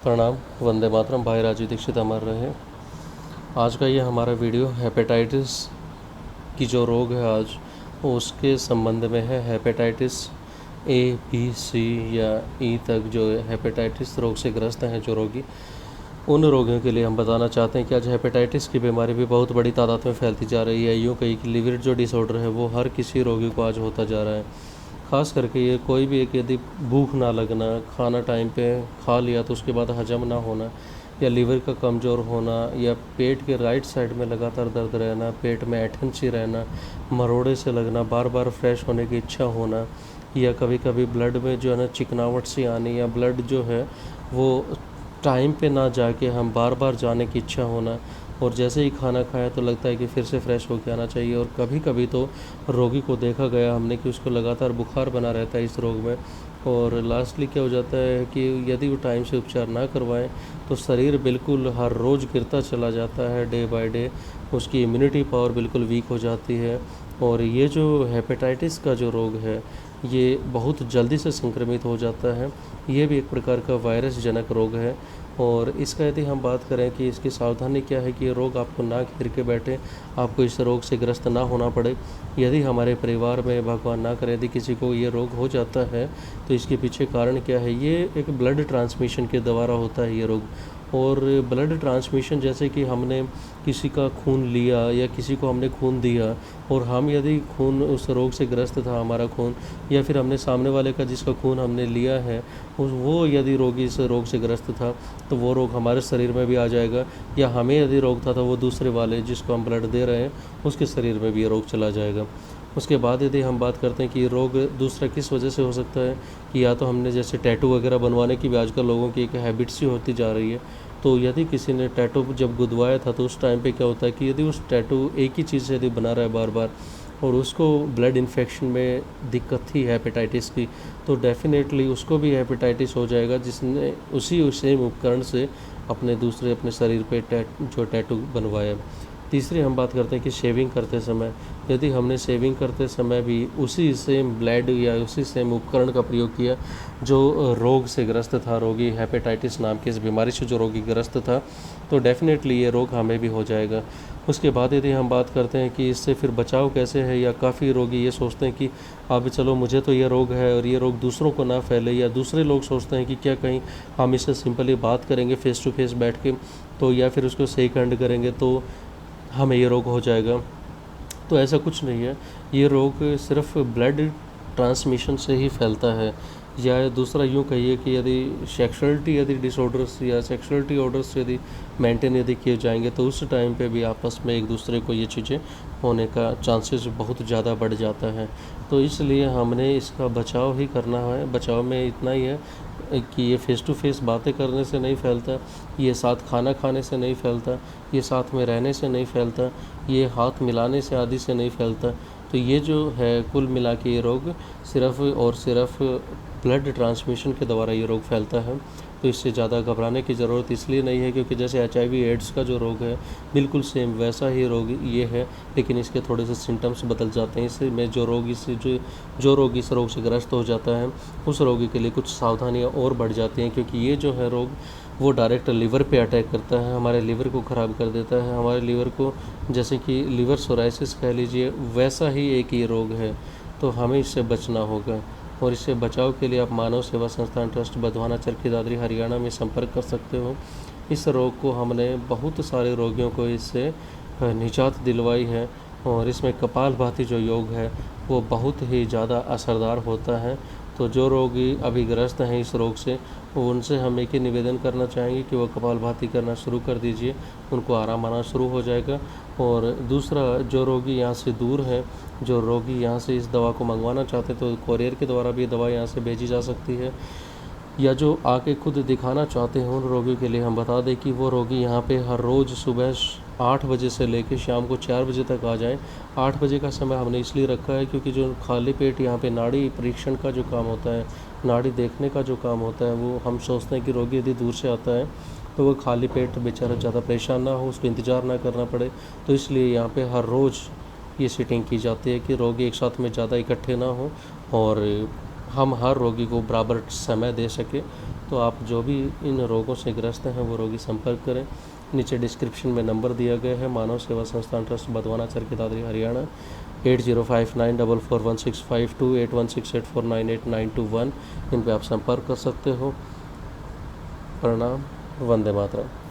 प्रणाम। वंदे मातरम। भाई राजीव दीक्षित अमर रहे। आज का ये हमारा वीडियो हेपेटाइटिस की जो रोग है आज वो उसके संबंध में है। हेपेटाइटिस ए, बी, सी या ई तक जो हेपेटाइटिस रोग से ग्रस्त हैं जो रोगी, उन रोगियों के लिए हम बताना चाहते हैं कि आज हेपेटाइटिस की बीमारी भी बहुत बड़ी तादाद में फैलती जा रही है। यूँ कहीं कि लिवर जो डिसऑर्डर है वो हर किसी रोगी को आज होता जा रहा है। ख़ास करके ये कोई भी एक यदि भूख ना लगना, खाना टाइम पे खा लिया तो उसके बाद हजम ना होना, या लीवर का कमज़ोर होना, या पेट के राइट साइड में लगातार दर्द रहना, पेट में ऐंठन सी रहना, मरोड़े से लगना, बार बार फ्रेश होने की इच्छा होना, या कभी कभी ब्लड में जो है ना चिकनावट सी आनी, या ब्लड जो है वो टाइम पे ना जाके हम बार बार जाने की इच्छा होना, और जैसे ही खाना खाया तो लगता है कि फिर से फ्रेश होकर आना चाहिए। और कभी कभी तो रोगी को देखा गया हमने कि उसको लगातार बुखार बना रहता है इस रोग में। और लास्टली क्या हो जाता है कि यदि वो टाइम से उपचार ना करवाएं तो शरीर बिल्कुल हर रोज़ गिरता चला जाता है, डे बाय डे उसकी इम्यूनिटी पावर बिल्कुल वीक हो जाती है। और ये जो हेपेटाइटिस का जो रोग है ये बहुत जल्दी से संक्रमित हो जाता है। ये भी एक प्रकार का वायरस जनक रोग है। और इसका यदि हम बात करें कि इसकी सावधानी क्या है कि ये रोग आपको ना घेर के बैठे, आपको इस रोग से ग्रस्त ना होना पड़े। यदि हमारे परिवार में भगवान ना करे यदि किसी को ये रोग हो जाता है तो इसके पीछे कारण क्या है। ये एक ब्लड ट्रांसमिशन के द्वारा होता है ये रोग। और ब्लड ट्रांसमिशन जैसे कि हमने किसी का खून लिया या किसी को हमने खून दिया, और हम यदि खून उस रोग से ग्रस्त था हमारा खून, या फिर हमने सामने वाले का जिसका खून हमने लिया है वो यदि रोगी इस रोग से ग्रस्त था तो वो रोग हमारे शरीर में भी आ जाएगा। या हमें यदि रोग था तो वो दूसरे वाले जिसको हम ब्लड दे रहे हैं उसके शरीर में भी ये रोग चला जाएगा। उसके बाद यदि हम बात करते हैं कि रोग दूसरा किस वजह से हो सकता है, कि या तो हमने जैसे टैटू वगैरह बनवाने की भी आजकल लोगों की एक हैबिट सी होती जा रही है। तो यदि किसी ने टैटू जब गुदवाया था तो उस टाइम पे क्या होता है कि यदि उस टैटू एक ही चीज़ से यदि बना रहा है बार बार, और उसको ब्लड इन्फेक्शन में दिक्कत थी हेपेटाइटिस की, तो डेफिनेटली उसको भी हेपेटाइटिस हो जाएगा जिसने उसी सेम उपकरण से अपने शरीर पे जो टैटू बनवाया। तीसरी हम बात करते हैं कि शेविंग करते समय यदि हमने शेविंग करते समय भी उसी सेम ब्लेड या उसी सेम उपकरण का प्रयोग किया जो रोग से ग्रस्त था, रोगी हेपेटाइटिस नाम की इस बीमारी से जो रोगी ग्रस्त था, तो डेफिनेटली ये रोग हमें भी हो जाएगा। उसके बाद यदि हम बात करते हैं कि इससे फिर बचाव कैसे है, या काफ़ी रोगी ये सोचते हैं कि अब चलो मुझे तो ये रोग है और ये रोग दूसरों को ना फैले, या दूसरे लोग सोचते हैं कि क्या कहीं हम इससे सिंपली बात करेंगे फेस टू फेस बैठ के तो, या फिर उसको शेक हैंड करेंगे तो हमें ये रोग हो जाएगा। तो ऐसा कुछ नहीं है। ये रोग सिर्फ ब्लड ट्रांसमिशन से ही फैलता है। या दूसरा यूँ कहिए कि यदि सेक्सुअलिटी यदि डिसऑर्डर्स या सेक्सुअलिटी ऑर्डर्स यदि मेंटेन यदि किए जाएंगे तो उस टाइम पे भी आपस में एक दूसरे को ये चीज़ें होने का चांसेस बहुत ज़्यादा बढ़ जाता है। तो इसलिए हमने इसका बचाव ही करना है। बचाव में इतना ही है कि ये फ़ेस टू फेस बातें करने से नहीं फैलता, ये साथ खाना खाने से नहीं फैलता, ये साथ में रहने से नहीं फैलता, ये हाथ मिलाने से आदि से नहीं फैलता। तो ये जो है कुल मिला के ये रोग सिर्फ़ और सिर्फ ब्लड ट्रांसमिशन के द्वारा ये रोग फैलता है। तो इससे ज़्यादा घबराने की ज़रूरत इसलिए नहीं है क्योंकि जैसे HIV एड्स का जो रोग है बिल्कुल सेम वैसा ही रोग ये है, लेकिन इसके थोड़े से सिम्टम्स बदल जाते हैं। इसमें जो रोगी इस रोग से ग्रस्त हो जाता है उस रोगी के लिए कुछ सावधानियाँ और बढ़ जाती हैं, क्योंकि ये जो है रोग वो डायरेक्ट लीवर पे अटैक करता है, हमारे लीवर को ख़राब कर देता है। हमारे लीवर को जैसे कि लीवर सोराइसिस कह लीजिए, वैसा ही एक ये रोग है। तो हमें इससे बचना होगा, और इससे बचाव के लिए आप मानव सेवा संस्थान ट्रस्ट बधवाना चरखी दादरी हरियाणा में संपर्क कर सकते हो। इस रोग को हमने बहुत सारे रोगियों को इससे निजात दिलवाई है, और इसमें कपालभाति जो योग है वो बहुत ही ज़्यादा असरदार होता है। तो जो रोगी अभी ग्रस्त हैं इस रोग से, उनसे हम एक ही निवेदन करना चाहेंगे कि वो कपालभाति करना शुरू कर दीजिए, उनको आराम आना शुरू हो जाएगा। और दूसरा, जो रोगी यहाँ से दूर है, जो रोगी यहाँ से इस दवा को मंगवाना चाहते हैं तो कोरियर के द्वारा भी दवा यहाँ से भेजी जा सकती है, या जो आके खुद दिखाना चाहते हैं उन रोगियों के लिए हम बता दें कि वो रोगी यहाँ पे हर रोज़ सुबह 8 बजे से लेकर शाम को 4 बजे तक आ जाएं। 8 बजे का समय हमने इसलिए रखा है क्योंकि जो खाली पेट यहाँ पे नाड़ी परीक्षण का जो काम होता है, नाड़ी देखने का जो काम होता है, वो हम सोचते हैं कि रोगी यदि दूर से आता है तो वो खाली पेट बेचारा ज़्यादा परेशान ना हो, उसको इंतज़ार ना करना पड़े। तो इसलिए यहाँ पे हर रोज़ ये सिटिंग की जाती है कि रोगी एक साथ में ज़्यादा इकट्ठे ना हों और हम हर रोगी को बराबर समय दे सकें। तो आप जो भी इन रोगों से ग्रस्त हैं वो रोगी संपर्क करें। नीचे डिस्क्रिप्शन में नंबर दिया गया है। मानव सेवा संस्थान ट्रस्ट बधवाना चरखी दादरी हरियाणा 8059441652 8168498921। इन पे आप संपर्क कर सकते हो। प्रणाम। वंदे मातरम।